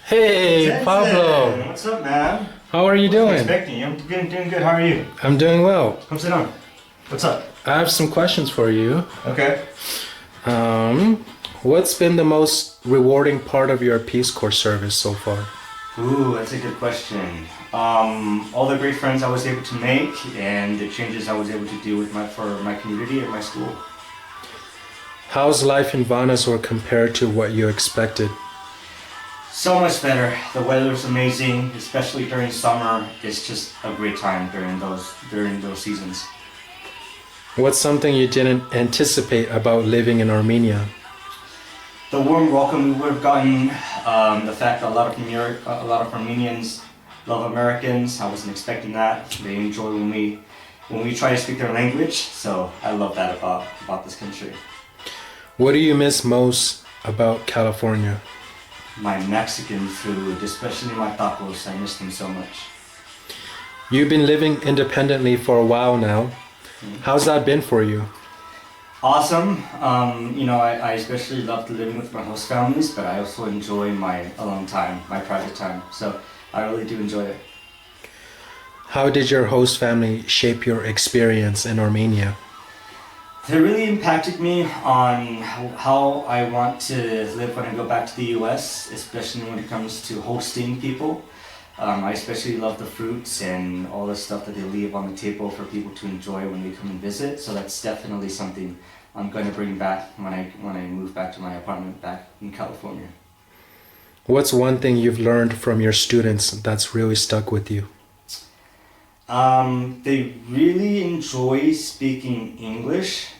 Hey, Jensen, Pablo. what's up, man? How are you Wasn't doing? expecting you. I'm doing good. How are you? I'm doing well. Come sit down. What's up? I have some questions for you. Okay. Um, what's been the most rewarding part of your Peace Corps service so far? Ooh, that's a good question. All the great friends I was able to make and the changes I was able to do with for my community and my school. How's life in Vanuatu compared to what you expected? So much better. The weather's amazing, especially during summer. It's just a great time during those seasons. What's something you didn't anticipate about living in Armenia? The warm welcome we would have gotten, the fact that a lot of Armenians love Americans. I wasn't expecting that. They enjoy when we try to speak their language. So I love that about this country. What do you miss most about California? My Mexican food, especially my tacos, I miss them so much. You've been living independently for a while now. How's that been for you? Awesome. I especially loved living with my host families, but I also enjoy my alone time, my private time. So I really do enjoy it. How did your host family shape your experience in Armenia? They really impacted me on how I want to live when I go back to the US, especially when it comes to hosting people. I especially love the fruits and all the stuff that they leave on the table for people to enjoy when they come and visit. So that's definitely something I'm going to bring back when I move back to my apartment back in California. What's one thing you've learned from your students that's really stuck with you? They really enjoy speaking English.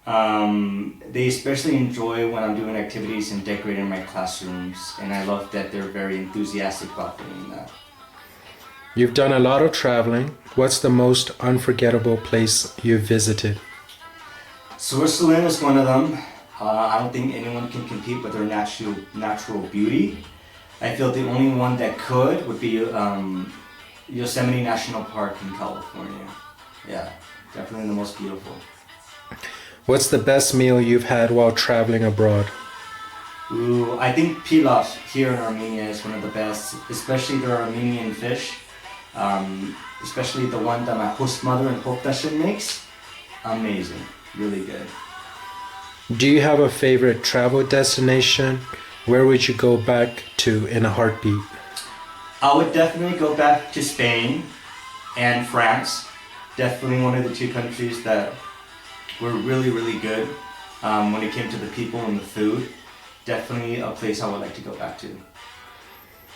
They especially enjoy when I'm doing activities and decorating my classrooms, and I love that they're very enthusiastic about doing that. You've done a lot of traveling. What's the most unforgettable place you've visited? Switzerland is one of them. I don't think anyone can compete with their natural beauty. I feel the only one that could would be Yosemite National Park in California. Yeah, definitely the most beautiful. What's the best meal you've had while traveling abroad? Ooh, I think pilaf here in Armenia is one of the best, especially their Armenian fish. Especially the one that my host mother in Poptashin makes. Amazing, really good. Do you have a favorite travel destination? Where would you go back to in a heartbeat? I would definitely go back to Spain and France. Definitely one of the two countries that were really, really good when it came to the people and the food. Definitely a place I would like to go back to.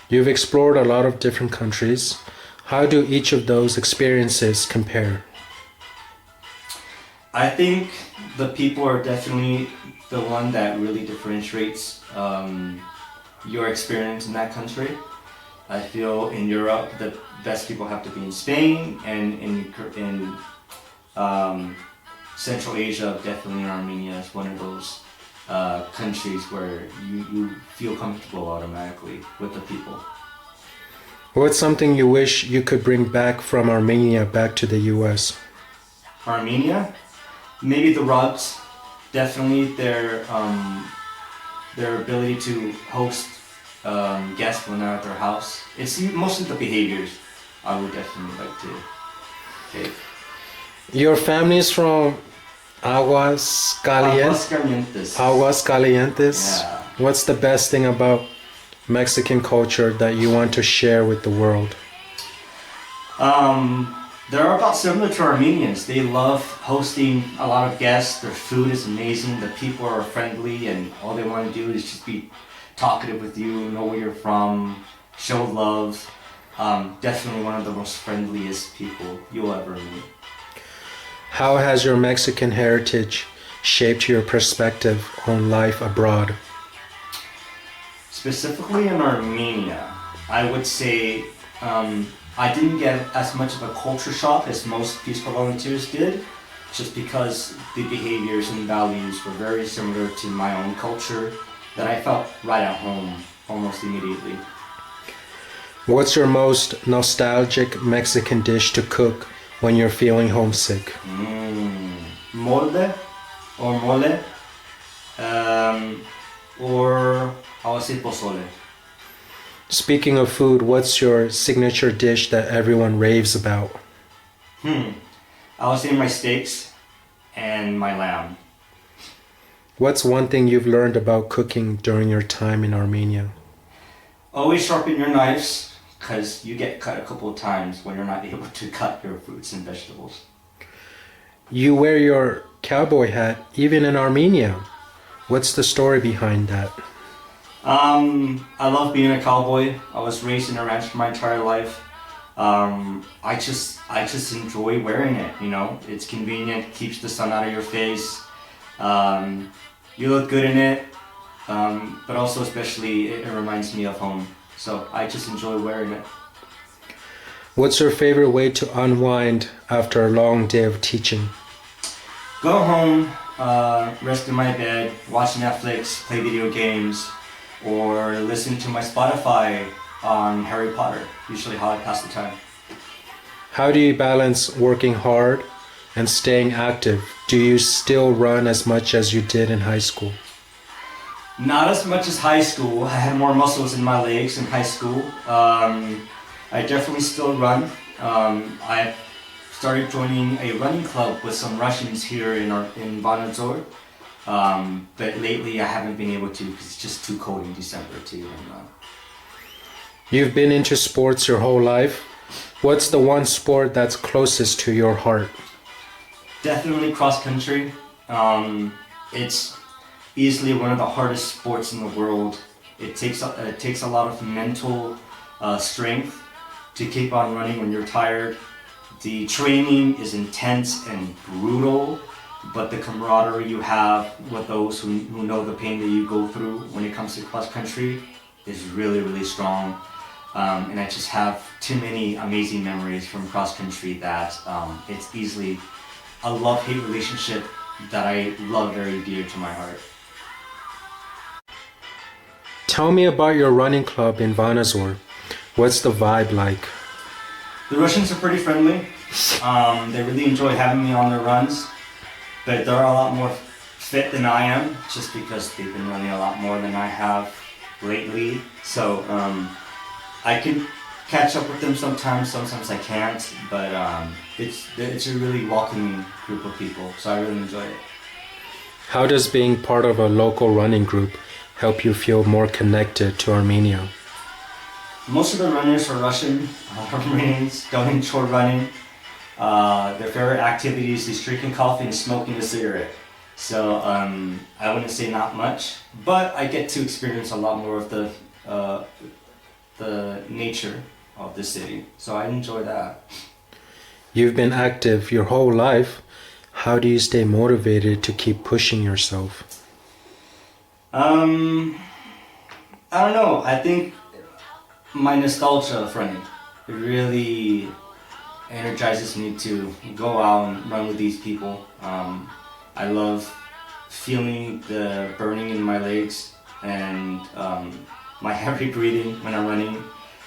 You've explored a lot of different countries. How do each of those experiences compare? I think the people are definitely the one that really differentiates your experience in that country. I feel in Europe the best people have to be in Spain, and in Central Asia, definitely Armenia is one of those countries where you feel comfortable automatically with the people. What's something you wish you could bring back from Armenia back to the US? Armenia, maybe the rugs, definitely their ability to host guests when they're at their house. It's mostly the behaviors I would definitely like to take. Your family is from Aguas Calientes? Aguascalientes. Aguas Calientes? Yeah. What's the best thing about Mexican culture that you want to share with the world? They're about similar to Armenians. They love hosting a lot of guests. Their food is amazing. The people are friendly, and all they want to do is just be talkative with you, know where you're from, show love. Definitely one of the most friendliest people you'll ever meet. How has your Mexican heritage shaped your perspective on life abroad? Specifically in Armenia, I would say I didn't get as much of a culture shock as most Peace Corps volunteers did, just because the behaviors and values were very similar to my own culture that I felt right at home almost immediately. What's your most nostalgic Mexican dish to cook when you're feeling homesick? Mole or mole, or I would say pozole. Speaking of food, what's your signature dish that everyone raves about? I would say my steaks and my lamb. What's one thing you've learned about cooking during your time in Armenia? Always sharpen your knives because you get cut a couple of times when you're not able to cut your fruits and vegetables. You wear your cowboy hat even in Armenia. What's the story behind that? I love being a cowboy. I was raised in a ranch for my entire life. I just enjoy wearing it. You know, it's convenient, keeps the sun out of your face. You look good in it, but also especially it reminds me of home. So I just enjoy wearing it. What's your favorite way to unwind after a long day of teaching? Go home, rest in my bed, watch Netflix, play video games, or listen to my Spotify on Harry Potter. Usually how I pass the time. How do you balance working hard and staying active? Do you still run as much as you did in high school? Not as much as high school. I had more muscles in my legs in high school. I definitely still run. I started joining a running club with some Russians here in Vanadzor. But lately I haven't been able to because it's just too cold in December to even run. You've been into sports your whole life. What's the one sport that's closest to your heart? Definitely cross country. It's easily one of the hardest sports in the world. It takes a lot of mental strength to keep on running when you're tired. The training is intense and brutal, but the camaraderie you have with those who know the pain that you go through when it comes to cross country is really, really strong. And I just have too many amazing memories from cross country that it's easily a love-hate relationship that I love very dear to my heart. Tell me about your running club in Vanazor. What's the vibe like? The Russians are pretty friendly. They really enjoy having me on their runs, but they're a lot more fit than I am, just because they've been running a lot more than I have lately. So I can catch up with them sometimes I can't, but it's a really welcoming group of people, so I really enjoy it. How does being part of a local running group help you feel more connected to Armenia? Most of the runners are Russian. Armenians don't enjoy running. Their favorite activities is drinking coffee and smoking a cigarette. So I wouldn't say not much, but I get to experience a lot more of the nature of the city. So I enjoy that. You've been active your whole life. How do you stay motivated to keep pushing yourself? I don't know. I think my nostalgia of running, it really energizes me to go out and run with these people. I love feeling the burning in my legs and my heavy breathing when I'm running. It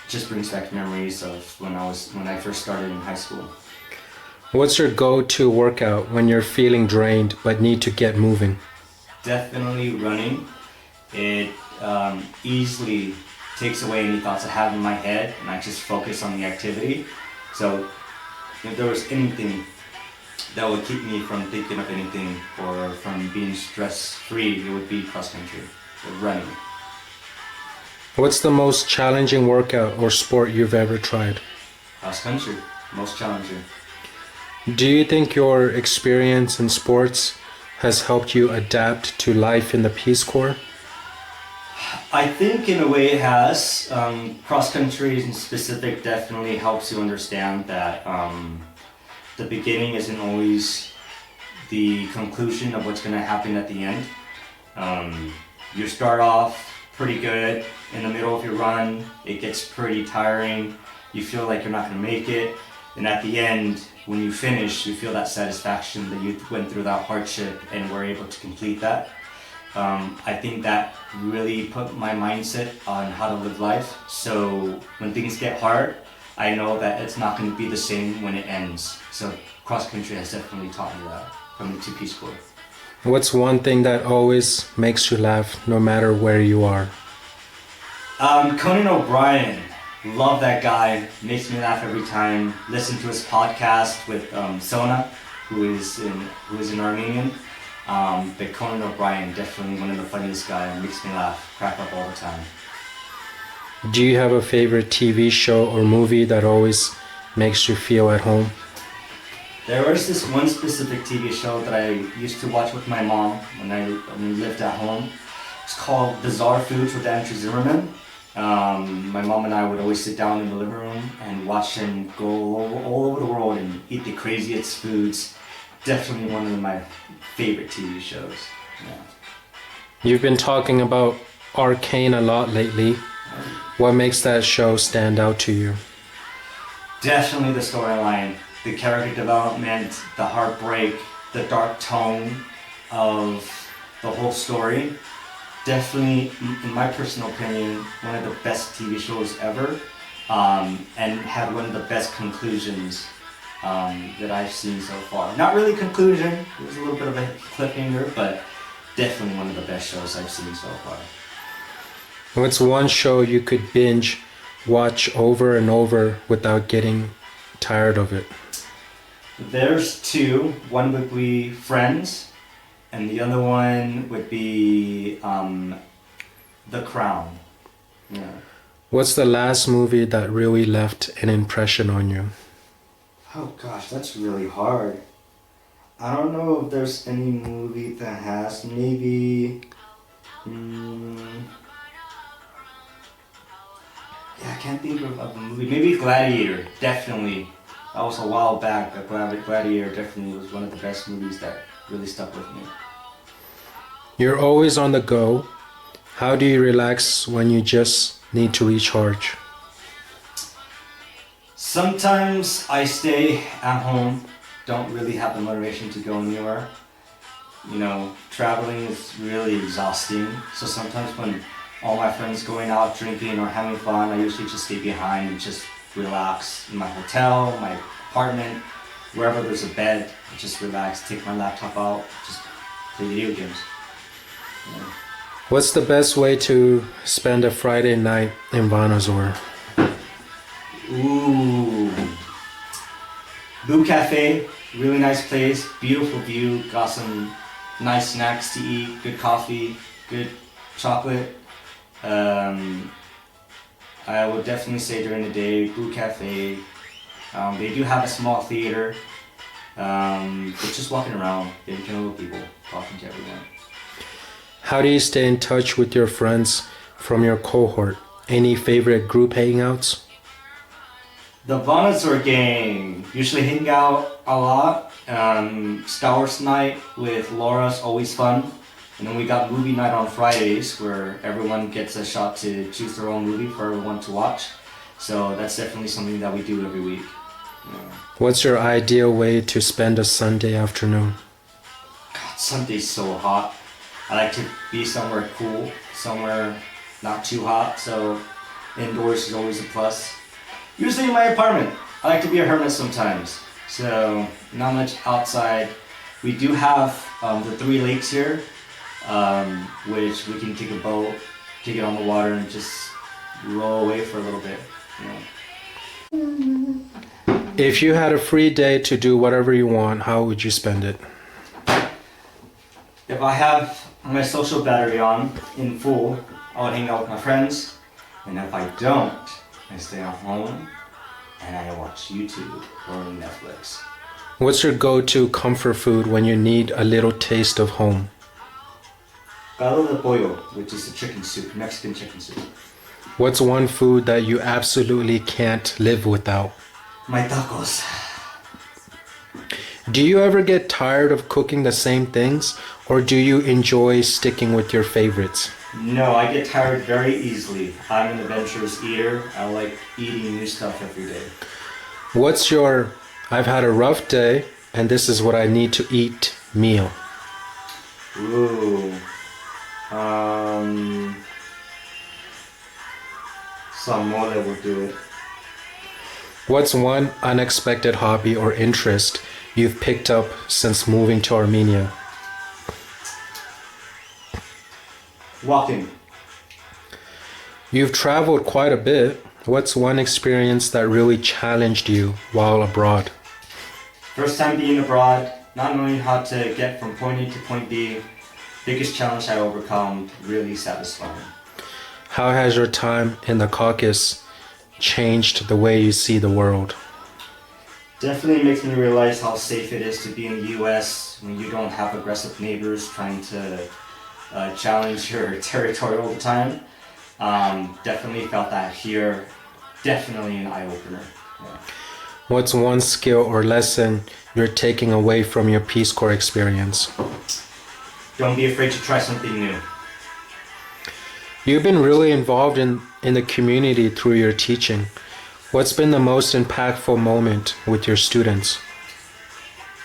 just brings back memories of when I first started in high school. What's your go-to workout when you're feeling drained but need to get moving? Definitely running. It easily takes away any thoughts I have in my head, and I just focus on the activity. So if there was anything that would keep me from thinking of anything or from being stress-free, it would be cross-country, or running. What's the most challenging workout or sport you've ever tried? Cross-country, most challenging. Do you think your experience in sports has helped you adapt to life in the Peace Corps? I think in a way it has. Cross-country in specific definitely helps you understand that the beginning isn't always the conclusion of what's going to happen at the end. You start off pretty good. In the middle of your run, it gets pretty tiring. You feel like you're not going to make it. And at the end, when you finish, you feel that satisfaction that you went through that hardship and were able to complete that. I think that really put my mindset on how to live life. So when things get hard, I know that it's not going to be the same when it ends. So cross country has definitely taught me that from the Peace Corps. What's one thing that always makes you laugh no matter where you are? Conan O'Brien, love that guy. Makes me laugh every time. Listen to his podcast with Sona, who is an Armenian. But Conan O'Brien, definitely one of the funniest guys. Makes me laugh, crack up all the time. Do you have a favorite TV show or movie that always makes you feel at home? There was this one specific TV show that I used to watch with my mom when we lived at home. It's called Bizarre Foods with Andrew Zimmerman. My mom and I would always sit down in the living room and watch him go all over the world and eat the craziest foods. Definitely one of my favorite TV shows. Yeah. You've been talking about Arcane a lot lately. What makes that show stand out to you? Definitely the storyline, the character development, the heartbreak, the dark tone of the whole story. Definitely, in my personal opinion, one of the best TV shows ever, and had one of the best conclusions that I've seen so far. Not really conclusion, it was a little bit of a cliffhanger, but definitely one of the best shows I've seen so far. What's one show you could binge watch over and over without getting tired of it? There's two. One would be Friends, and the other one would be The Crown. Yeah. What's the last movie that really left an impression on you? Oh gosh, that's really hard. I don't know if there's any movie that has. Maybe. Yeah, I can't think of a movie. Maybe Gladiator, definitely. That was a while back, but Gladiator definitely was one of the best movies that really stuck with me. You're always on the go. How do you relax when you just need to recharge? Sometimes I stay at home, don't really have the motivation to go anywhere. You know, traveling is really exhausting, so sometimes when all my friends going out drinking or having fun, I usually just stay behind and just relax in my hotel, my apartment, wherever there's a bed. Just relax, take my laptop out, just play video games. Yeah. What's the best way to spend a Friday night in Vanazor? Ooh, Boo Cafe, really nice place, beautiful view, got some nice snacks to eat, good coffee, good chocolate. I would definitely say during the day, Boo Cafe. They do have a small theater, but just walking around, getting to know people, talking to everyone. How do you stay in touch with your friends from your cohort? Any favorite group hangouts? The Vanazor gang, usually hang out a lot. Star Wars night with Laura's always fun. And then we got movie night on Fridays where everyone gets a shot to choose their own movie for everyone to watch. So that's definitely something that we do every week. Yeah. What's your ideal way to spend a Sunday afternoon? God, Sunday's so hot. I like to be somewhere cool, somewhere not too hot, so indoors is always a plus. Usually in my apartment. I like to be a hermit sometimes, so not much outside. We do have the 3 lakes here, which we can take a boat, take it on the water, and just roll away for a little bit. You know. If you had a free day to do whatever you want, how would you spend it? If I have my social battery on in full, I would hang out with my friends. And if I don't, I stay at home and I watch YouTube or Netflix. What's your go-to comfort food when you need a little taste of home? Caldo de pollo, which is a chicken soup, Mexican chicken soup. What's one food that you absolutely can't live without? My tacos. Do you ever get tired of cooking the same things, or do you enjoy sticking with your favorites? No, I get tired very easily. I'm an adventurous eater. I like eating new stuff every day. What's your I've had a rough day and this is what I need to eat meal? Ooh. Some mole would do it. What's one unexpected hobby or interest you've picked up since moving to Armenia? Walking. You've traveled quite a bit. What's one experience that really challenged you while abroad? First time being abroad, not knowing how to get from point A to point B, biggest challenge I overcome, really satisfying. How has your time in the Caucasus changed the way you see the world? Definitely makes me realize how safe it is to be in the US when you don't have aggressive neighbors trying to challenge your territory all the time. Definitely felt that here. Definitely an eye-opener. Yeah. What's one skill or lesson you're taking away from your Peace Corps experience? Don't be afraid to try something new. You've been really involved in the community through your teaching. What's been the most impactful moment with your students?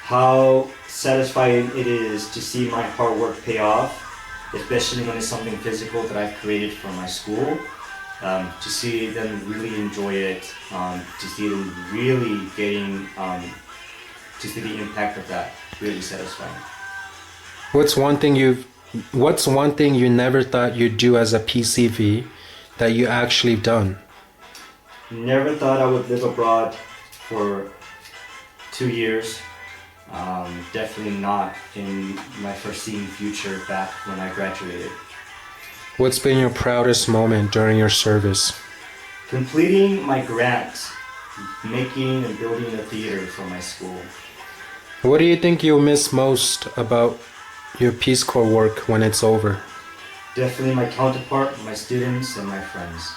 How satisfying it is to see my hard work pay off, especially when it's something physical that I've created for my school. To see them really enjoy it, to see them really getting, to see the impact of that, really satisfying. What's one thing you never thought you'd do as a PCV that you actually done? Never thought I would live abroad for 2 years. Definitely not in my foreseen future back when I graduated. What's been your proudest moment during your service? Completing my grant, making and building a theater for my school. What do you think you'll miss most about your Peace Corps work when it's over? Definitely my counterpart, my students, and my friends.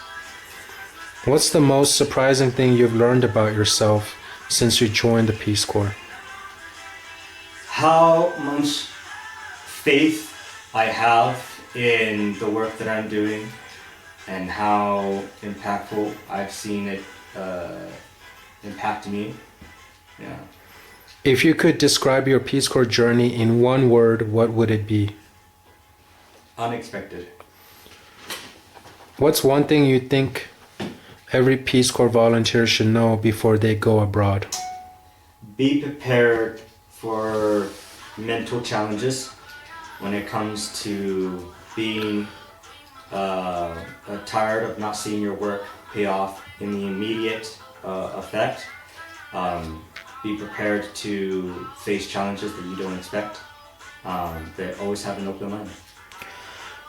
What's the most surprising thing you've learned about yourself since you joined the Peace Corps? How much faith I have in the work that I'm doing and how impactful I've seen it impact me. Yeah. If you could describe your Peace Corps journey in one word, what would it be? Unexpected. What's one thing you think every Peace Corps volunteer should know before they go abroad? Be prepared for mental challenges when it comes to being tired of not seeing your work pay off in the immediate effect. Be prepared to face challenges that you don't expect. But always have an open mind.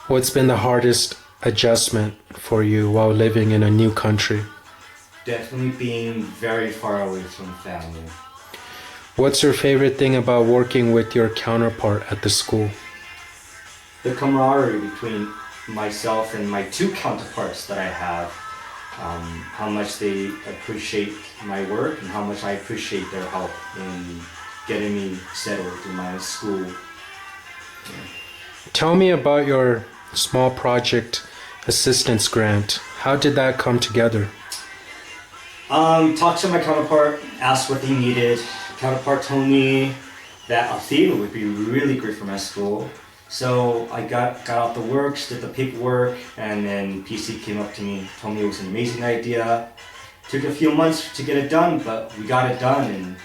What's been the hardest adjustment for you while living in a new country? Definitely being very far away from family. What's your favorite thing about working with your counterpart at the school? The camaraderie between myself and my two counterparts that I have, how much they appreciate my work and how much I appreciate their help in getting me settled in my school. Yeah. Tell me about your small project assistance grant. How did that come together? Talked to my counterpart, asked what they needed. Counterpart told me that a theater would be really great for my school. So I got out the works, did the paperwork, and then PC came up to me, told me it was an amazing idea. Took a few months to get it done, but we got it done, and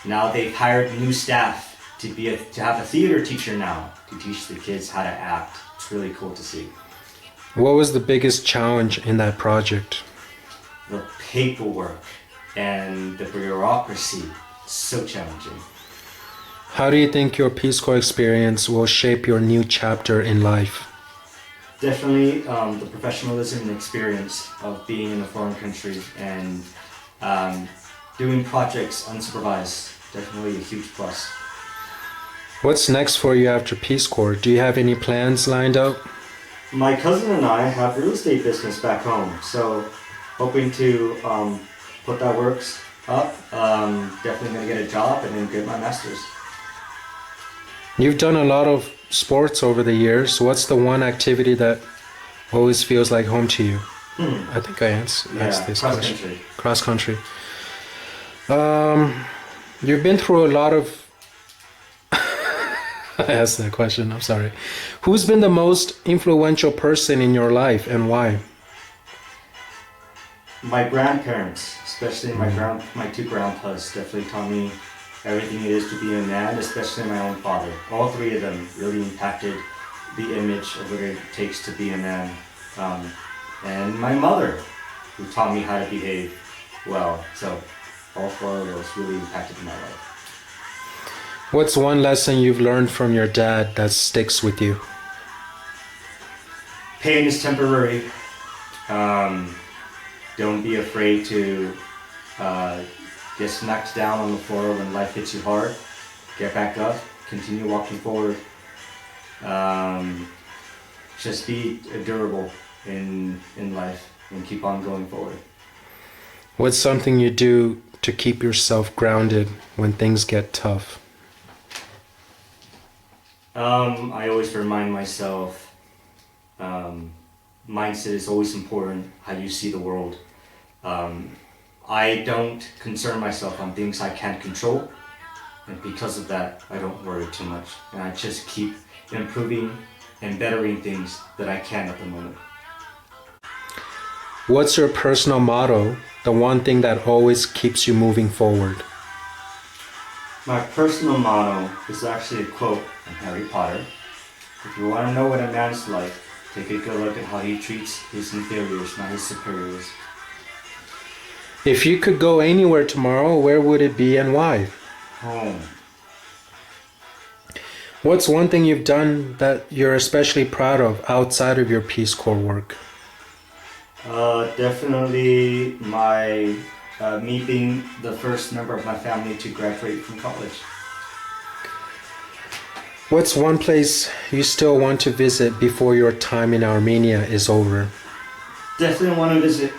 now they've hired new staff to have a theater teacher now to teach the kids how to act. It's really cool to see. What was the biggest challenge in that project? The paperwork and the bureaucracy, so challenging. How do you think your Peace Corps experience will shape your new chapter in life? Definitely the professionalism and experience of being in a foreign country and doing projects unsupervised. Definitely a huge plus. What's next for you after Peace Corps? Do you have any plans lined up? My cousin and I have real estate business back home, so hoping to put that works up. Definitely gonna get a job and then get my master's. You've done a lot of sports over the years. What's the one activity that always feels like home to you? I think I asked this question. Cross country. You've been through a lot of... I asked that question, I'm sorry. Who's been the most influential person in your life and why? My grandparents, especially my two grandpas, definitely taught me everything it is to be a man, especially my own father. All three of them really impacted the image of what it takes to be a man. and my mother, who taught me how to behave well. So all four of those really impacted my life. What's one lesson you've learned from your dad that sticks with you? Pain is temporary. Don't be afraid to get smacked down on the floor when life hits you hard. Get back up, continue walking forward. Just be durable in life and keep on going forward. What's something you do to keep yourself grounded when things get tough? I always remind myself, mindset is always important, how you see the world. I don't concern myself on things I can't control, and because of that, I don't worry too much. And I just keep improving and bettering things that I can at the moment. What's your personal motto, the one thing that always keeps you moving forward? My personal motto is actually a quote from Harry Potter. If you want to know what a man's like, take a good look at how he treats his inferiors, not his superiors. If you could go anywhere tomorrow, where would it be and why? Home. What's one thing you've done that you're especially proud of outside of your Peace Corps work? Definitely me being the first member of my family to graduate from college. What's one place you still want to visit before your time in Armenia is over? Definitely want to visit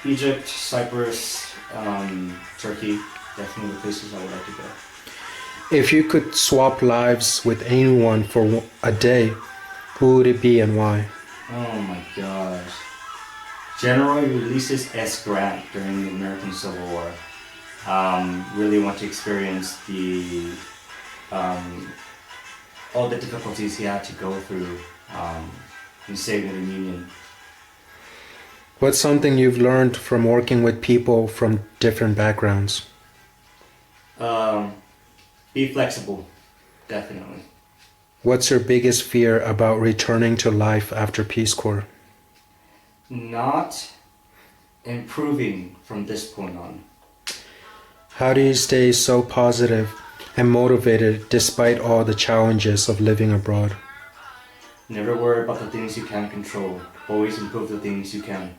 Egypt, Cyprus, Turkey. Definitely the places I would like to go. If you could swap lives with anyone for a day, who would it be and why? Oh my gosh. General Ulysses S. Grant during the American Civil War. Really want to experience all the difficulties he had to go through in saving the Union. What's something you've learned from working with people from different backgrounds? Be flexible, definitely. What's your biggest fear about returning to life after Peace Corps? Not improving from this point on. How do you stay so positive and motivated despite all the challenges of living abroad? Never worry about the things you can't control. Always improve the things you can.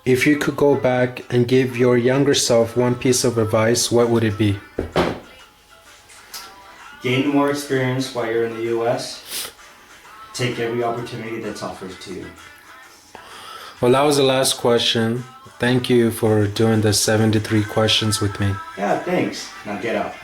If you could go back and give your younger self one piece of advice, what would it be? Gain more experience while you're in the US. Take every opportunity that's offered to you. Well, that was the last question. Thank you for doing the 73 questions with me. Yeah, thanks. Now get out.